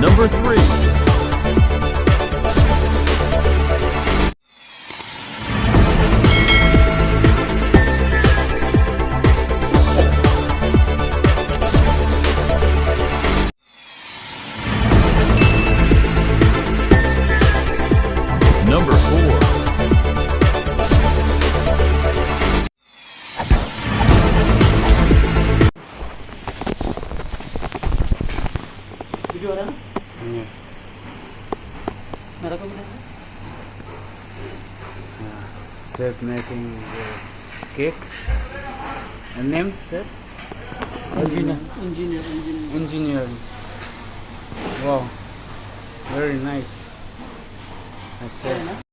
Number 3. Number 4. Video ada? Yes. Merah kau bilang? Chef making the cake. And name, chef? Engineer. Engineer. Wow. Very nice. I said.